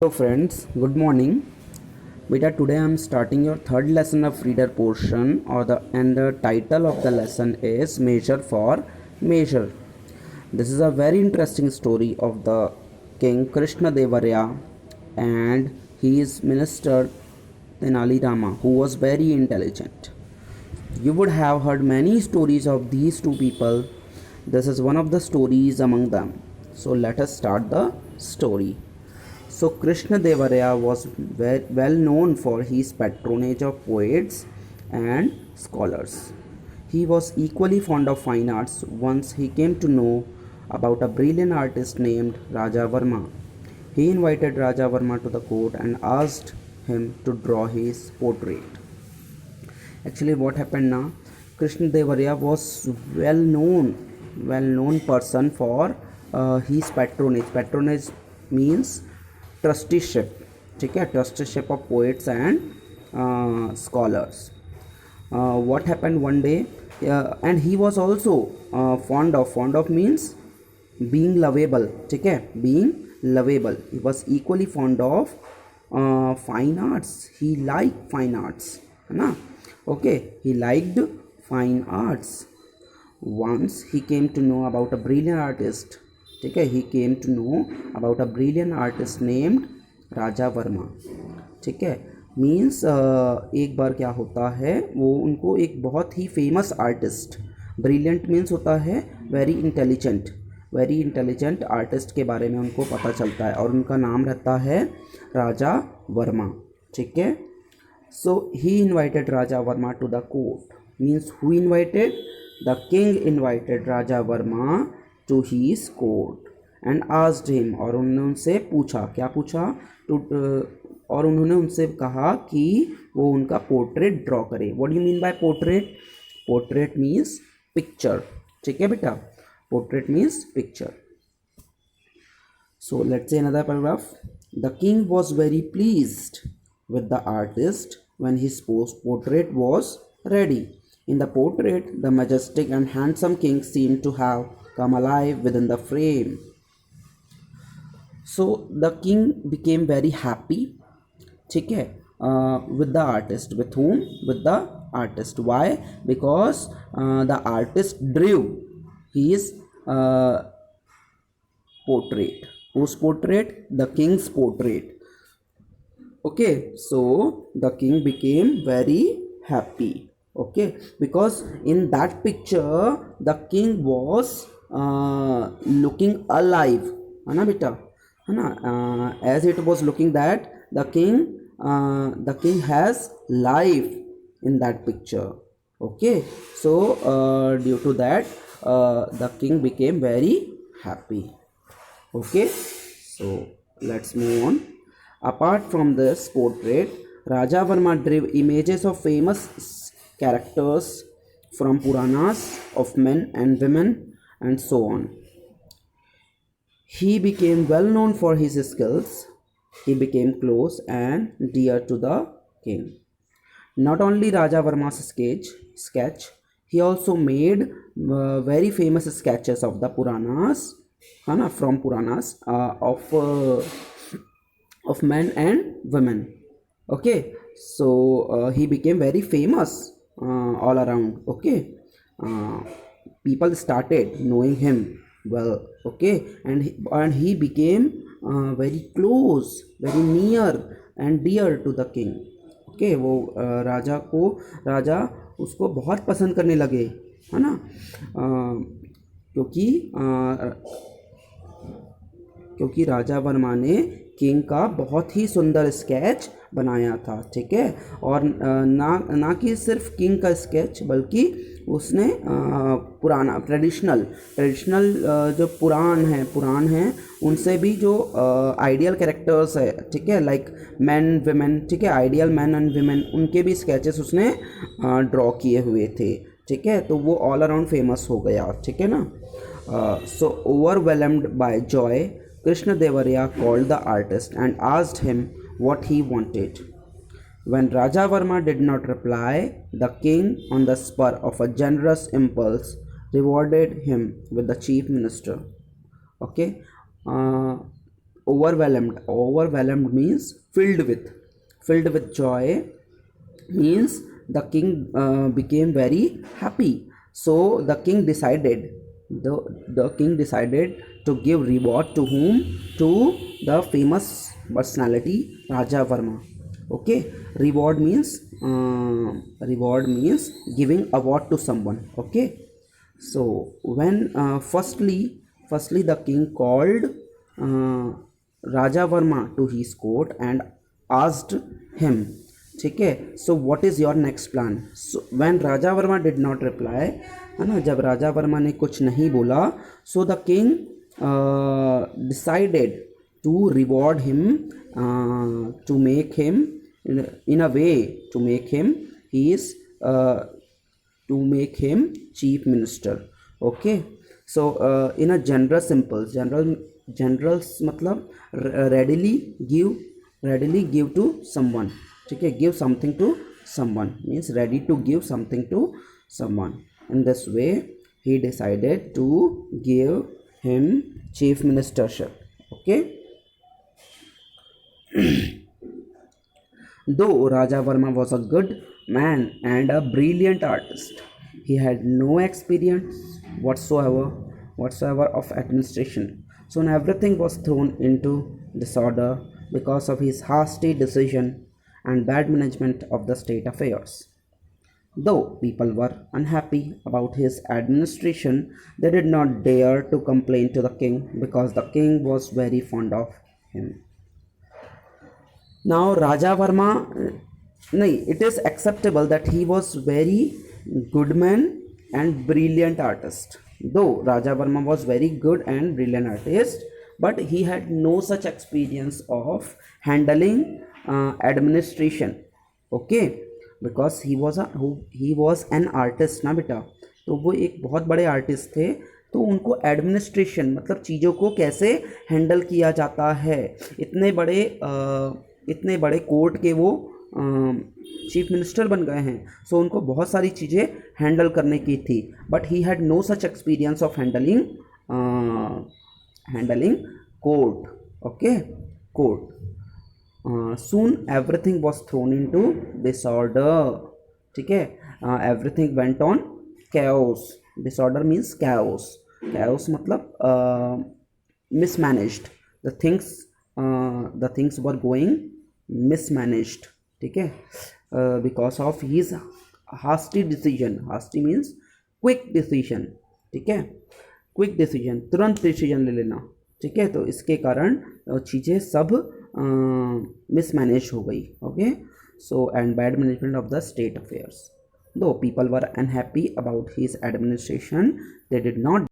Hello friends, good morning. Beta, today I am starting your third lesson of reader portion and the title of the lesson is Measure for Measure. This is a very interesting story of the King Krishna Devaraya and his minister Tenali Rama, who was very intelligent. You would have heard many stories of these two people. This is one of the stories among them. So let us start the story. So Krishna Devaraya was well known for his patronage of poets and scholars. He was equally fond of fine arts once he came to know about a brilliant artist named Raja Varma. He invited Raja Varma to the court and asked him to draw his portrait. Actually, what happened now? Krishna Devaraya was well known person for his patronage. Patronage means trusteeship. ठीक है, trusteeship of poets and scholars. What happened one day, and he was also fond of means being lovable. ठीक है, being lovable. He was equally fond of fine arts. He liked fine arts, है ना. Okay, he liked fine arts. Once he came to know about a brilliant artist. ठीक है, he came to know about a brilliant artist named राजा वर्मा. ठीक है, means एक बार क्या होता है, वो उनको एक बहुत ही फेमस आर्टिस्ट, ब्रिलियंट मीन्स होता है वेरी इंटेलिजेंट आर्टिस्ट के बारे में उनको पता चलता है और उनका नाम रहता है राजा वर्मा. ठीक है. So he invited Raja Varma to the court. Means who invited? The king invited Raja Varma to his court and asked him. और उन्होंने उनसे पूछा, क्या पूछा? और उन्होंने उनसे कहा कि वो उनका पोर्ट्रेट ड्रॉ करे. What do you mean by portrait? Portrait means picture. ठीक है बेटा, portrait means picture. So let's say another paragraph. The king was very pleased with the artist when his portrait was ready. In the portrait, the majestic and handsome king seemed to have come alive within the frame. So the king became very happy, ठीक है, with the artist. With whom? With the artist. Why? Because the artist drew his portrait. Whose portrait? The king's portrait. Okay, so the king became very happy. Okay, because in that picture the king was looking alive, है ना बेटा, है ना. As it was looking that the king has life in that picture. Okay, so due to that the king became very happy. Okay, so let's move on. Apart from this portrait, Raja Varma drew images of famous characters from Puranas of men and women and so on. He became well known for his skills. He became close and dear to the king. Not only Raja Varma's sketch, he also made very famous sketches of the Puranas, from Puranas of men and women. Okay, so he became very famous all around. Okay, uh, people started knowing him well. Okay, and he became very close, very near and dear to the king. Okay, वो राजा उसको बहुत पसंद करने लगे, है ना. क्योंकि राजा वर्मा ने किंग का बहुत ही सुंदर स्केच बनाया था. ठीक है, और ना कि सिर्फ किंग का स्केच, बल्कि उसने पुराना ट्रेडिशनल जो पुराण हैं उनसे भी जो आइडियल कैरेक्टर्स है, ठीक है, लाइक मैन विमेन, ठीक है, आइडियल मैन एंड विमेन, उनके भी स्केचेस उसने ड्रॉ किए हुए थे. ठीक है, तो वो ऑल अराउंड फेमस हो गया. ठीक है ना. So overwhelmed by joy, Krishna Devaraya called the artist and asked him what he wanted. When Raja Varma did not reply, the king, on the spur of a generous impulse, rewarded him with the chief minister. Okay, overwhelmed means filled with joy, means the king became very happy. So the king decided, the king decided to give reward to whom? To the famous personality Raja Varma. Okay, reward means giving award to someone. Okay, so when firstly the king called Raja Varma to his court and asked him, ठीक है, so what is your next plan? So when Raja Varma did not reply, है ना, जब राजा वर्मा ने कुछ नहीं बोला, so the king decided to reward him, to make him in a way to make him his to make him chief minister. Okay, so in a generals मतलब readily give to someone. ठीक है, give something to someone means ready to give something to someone. In this way he decided to give him chief ministership. Okay. Though Raja Varma was a good man and a brilliant artist, he had no experience whatsoever of administration. So everything was thrown into disorder because of his hasty decision and bad management of the state affairs. Though people were unhappy about his administration, they did not dare to complain to the king because the king was very fond of him. Now Raja Varma, it is acceptable that he was very good man and brilliant artist. Though Raja Varma was very good and brilliant artist, but he had no such experience of handling administration. Okay, because he was an artist ना बेटा, तो वो एक बहुत बड़े artist थे, तो उनको एडमिनिस्ट्रेशन मतलब चीज़ों को कैसे हैंडल किया जाता है, इतने बड़े कोर्ट के वो चीफ मिनिस्टर बन गए हैं, सो उनको बहुत सारी चीज़ें हैंडल करने की थी, but he had no such experience of handling court. Okay, court. Soon everything was thrown into disorder. ठीक है, everything went on chaos. Disorder means chaos. Chaos मतलब mismanaged. The things were going mismanaged. ठीक है, because of his hasty decision. Hasty means quick decision. ठीक है, quick decision, तुरंत decision ले लेना. ठीक है, तो इसके कारण चीज़ें सब मिसमैनेज हो गई. Okay, so and bad management of the state affairs. Those people were unhappy about his administration, they did not